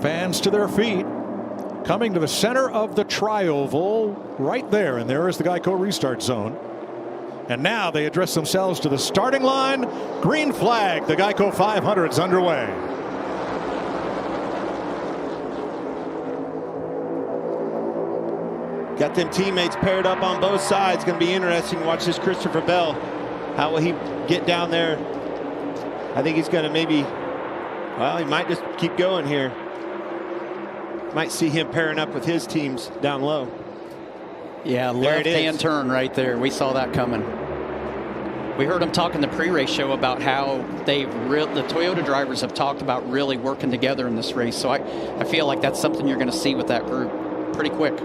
Fans to their feet, coming to the center of the tri-oval right there, and there is the Geico restart zone. And now they address themselves to the starting line. Green flag. The Geico 500 is underway. Got them teammates paired up on both sides. Going to be interesting to watch this Christopher Bell. How will he get down there? I think he's going to maybe, well, he might just keep going here. Might see him pairing up with his teams down low. Yeah, left-hand turn right there. We saw that coming. We heard him talk in the pre-race show about how the Toyota drivers have talked about really working together in this race. So I feel like that's something you're going to see with that group pretty quick.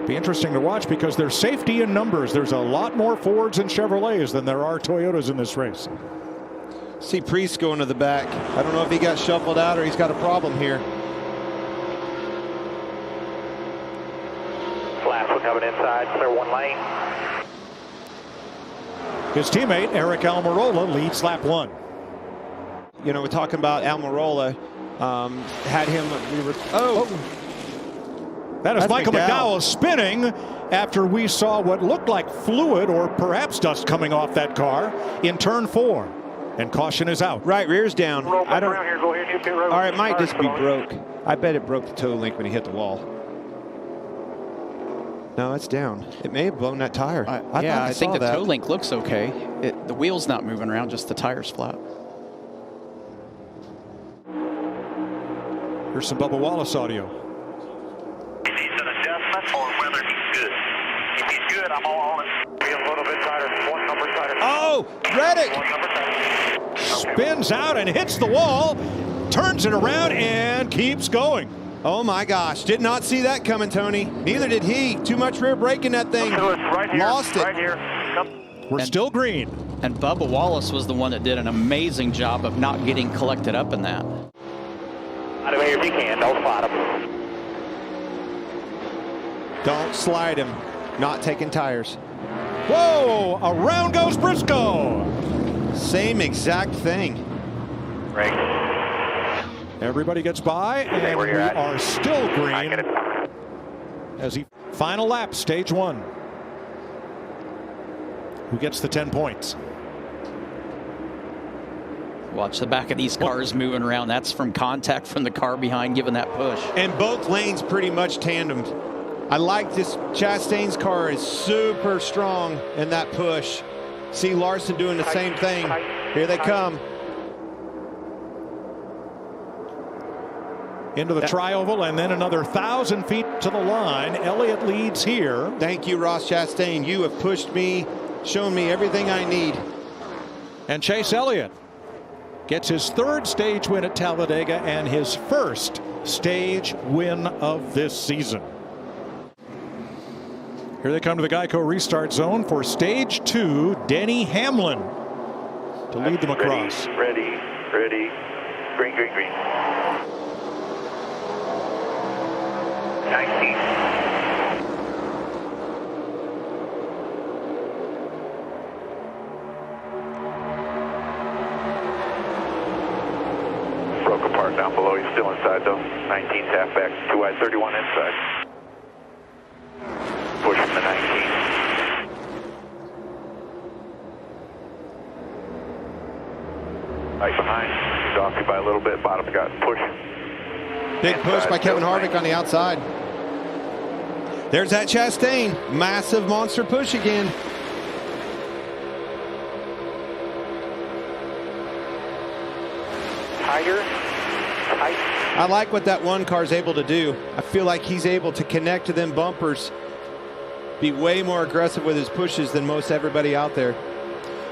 Be interesting to watch because there's safety in numbers. There's a lot more Fords and Chevrolets than there are Toyotas in this race. See Priest going to the back. I don't know if he got shuffled out or he's got a problem here. Last one coming inside, clear one lane. His teammate, Eric Almirola, leads lap 1. You know, we're talking about Almirola. Had him, That is That's Michael McDowell McDowell spinning after we saw what looked like fluid or perhaps dust coming off that car in turn 4. And caution is out. Right, rear's down. I don't. Here, go ahead, pit road. All right, it might just be broke. I bet it broke the toe link when he hit the wall. No, it's down. It may have blown that tire. I think the toe link looks okay. The wheel's not moving around, just the tire's flat. Here's some Bubba Wallace audio. He needs an adjustment or whether he's good. If he's good, I'm all on it. Be a little bit tighter, one number tighter. Oh, Reddick! One number tighter. Spins out and hits the wall, turns it around and keeps going. Oh my gosh, did not see that coming, Tony. Neither did he. Too much rear brake in that thing. Right here, Lost it. Right here. We're still green. And Bubba Wallace was the one that did an amazing job of not getting collected up in that. Out of here if you can, don't slide him. Don't slide him. Not taking tires. Whoa, around goes Briscoe. Same exact thing. Right. Everybody gets by, and we are still green as he final lap, stage 1. Who gets the 10 points? Watch the back of these cars moving around. That's from contact from the car behind giving that push. And both lanes pretty much tandemed. I like this. Chastain's car is super strong in that push. See Larson doing the same thing. Here they come. Into the tri-oval and then another 1,000 feet to the line. Elliott leads here. Thank you, Ross Chastain. You have pushed me, shown me everything I need. And Chase Elliott gets his 3rd stage win at Talladega and his 1st stage win of this season. Here they come to the Geico restart zone for stage 2. Denny Hamlin to lead them across. Ready. Green. 19. Broke apart down below. He's still inside though. 19's half back. 2 wide, 31 inside. Push from the 19. Right behind. He's off you by a little bit. Bottom got push. Big push by Kevin Harvick on the outside. There's that Chastain. Massive monster push again. Tighter. Tight. I like what that one car's able to do. I feel like he's able to connect to them bumpers, be way more aggressive with his pushes than most everybody out there.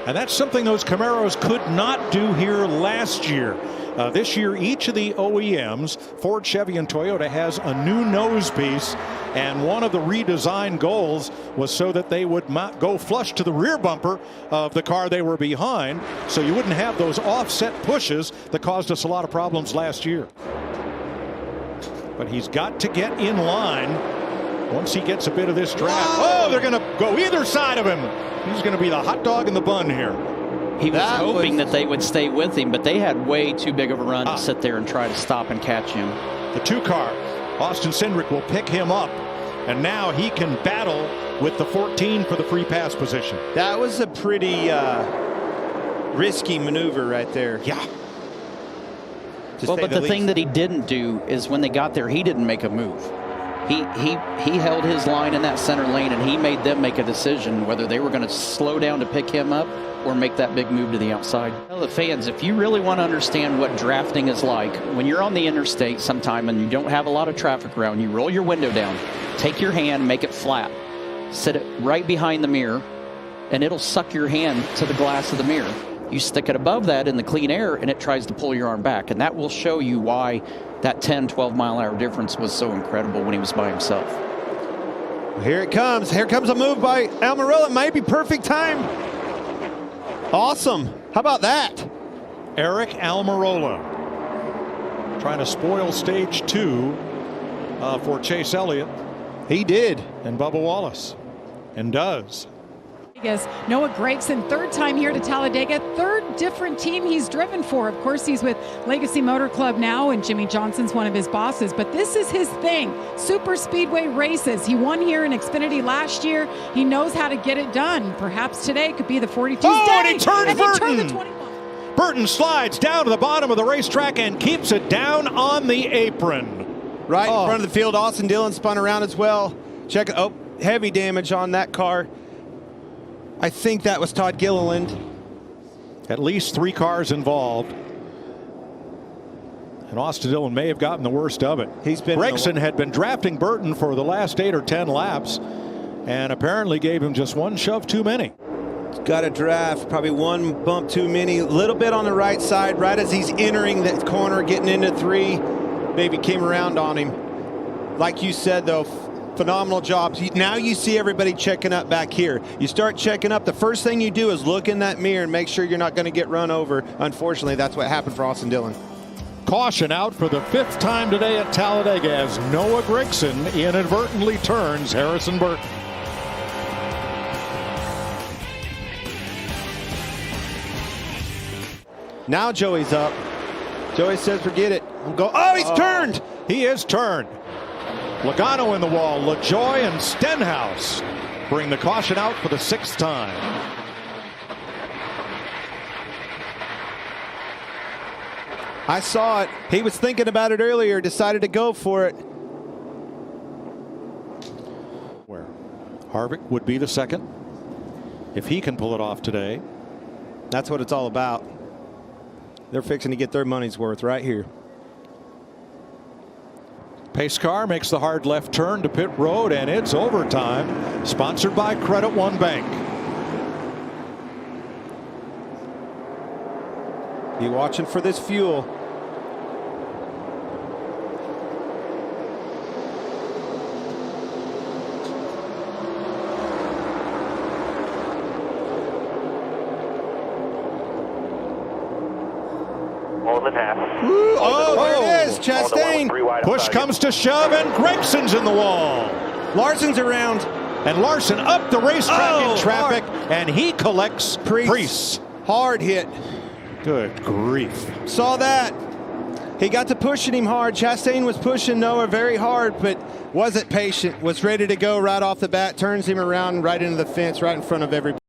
And that's something those Camaros could not do here last year. This year, each of the OEMs, Ford, Chevy, and Toyota, has a new nose piece. And one of the redesigned goals was so that they would not go flush to the rear bumper of the car they were behind, so you wouldn't have those offset pushes that caused us a lot of problems last year. But he's got to get in line once he gets a bit of this draft. Oh, they're going to go either side of him. He's going to be the hot dog in the bun here. He was hoping that they would stay with him, but they had way too big of a run to sit there and try to stop and catch him. The 2 car. Austin Cindric will pick him up, and now he can battle with the 14 for the free pass position. That was a pretty risky maneuver right there. Yeah. Well, but the thing that he didn't do is when they got there, he didn't make a move. He held his line in that center lane, and he made them make a decision whether they were going to slow down to pick him up or make that big move to the outside. Tell the fans, if you really want to understand what drafting is like, when you're on the interstate sometime and you don't have a lot of traffic around, you roll your window down, take your hand, make it flat, sit it right behind the mirror, and it'll suck your hand to the glass of the mirror. You stick it above that in the clean air, and it tries to pull your arm back, and that will show you why that 10, 12-mile-an-hour difference was so incredible when he was by himself. Here it comes. Here comes a move by Almirola. It might be perfect time. Awesome. How about that? Eric Almirola trying to spoil stage 2 for Chase Elliott. He did. And Bubba Wallace. And does. Noah Gragson, 3rd time here to Talladega, 3rd different team he's driven for. Of course, he's with Legacy Motor Club now, and Jimmy Johnson's one of his bosses, but this is his thing, super speedway races. He won here in Xfinity last year. He knows how to get it done. Perhaps today could be the 42nd day. And he turns Burton. The 21. Burton slides down to the bottom of the racetrack and keeps it down on the apron. Right in front of the field. Austin Dillon spun around as well. Check it. Oh, heavy damage on that car. I think that was Todd Gilliland. At least 3 cars involved. And Austin Dillon may have gotten the worst of it. Gregson had been drafting Burton for the last 8 or 10 laps, and apparently gave him just 1 shove too many. Got a draft, probably 1 bump too many. A little bit on the right side, right as he's entering that corner, getting into 3. Maybe came around on him. Like you said, though, phenomenal job. Now you see everybody checking up back here. You start checking up. The first thing you do is look in that mirror and make sure you're not going to get run over. Unfortunately, that's what happened for Austin Dillon. Caution out for the 5th time today at Talladega as Noah Gragson inadvertently turns Harrison Burton. Now Joey's up. Joey says, forget it. Oh, he's turned. He is turned. Logano in the wall. LaJoy and Stenhouse bring the caution out for the 6th time. I saw it. He was thinking about it earlier, decided to go for it. Where Harvick would be the 2nd if he can pull it off today. That's what it's all about. They're fixing to get their money's worth right here. Pace car makes the hard left turn to pit road, and it's overtime. Sponsored by Credit One Bank. Be watching for this fuel. On the pass. Oh, there it is. Chastain. Push comes to shove, and Gregson's in the wall. Larson's around. And Larson up the racetrack in traffic, and he collects Preece. Hard hit. Good grief. Saw that. He got to pushing him hard. Chastain was pushing Noah very hard, but wasn't patient. Was ready to go right off the bat. Turns him around right into the fence, right in front of everybody.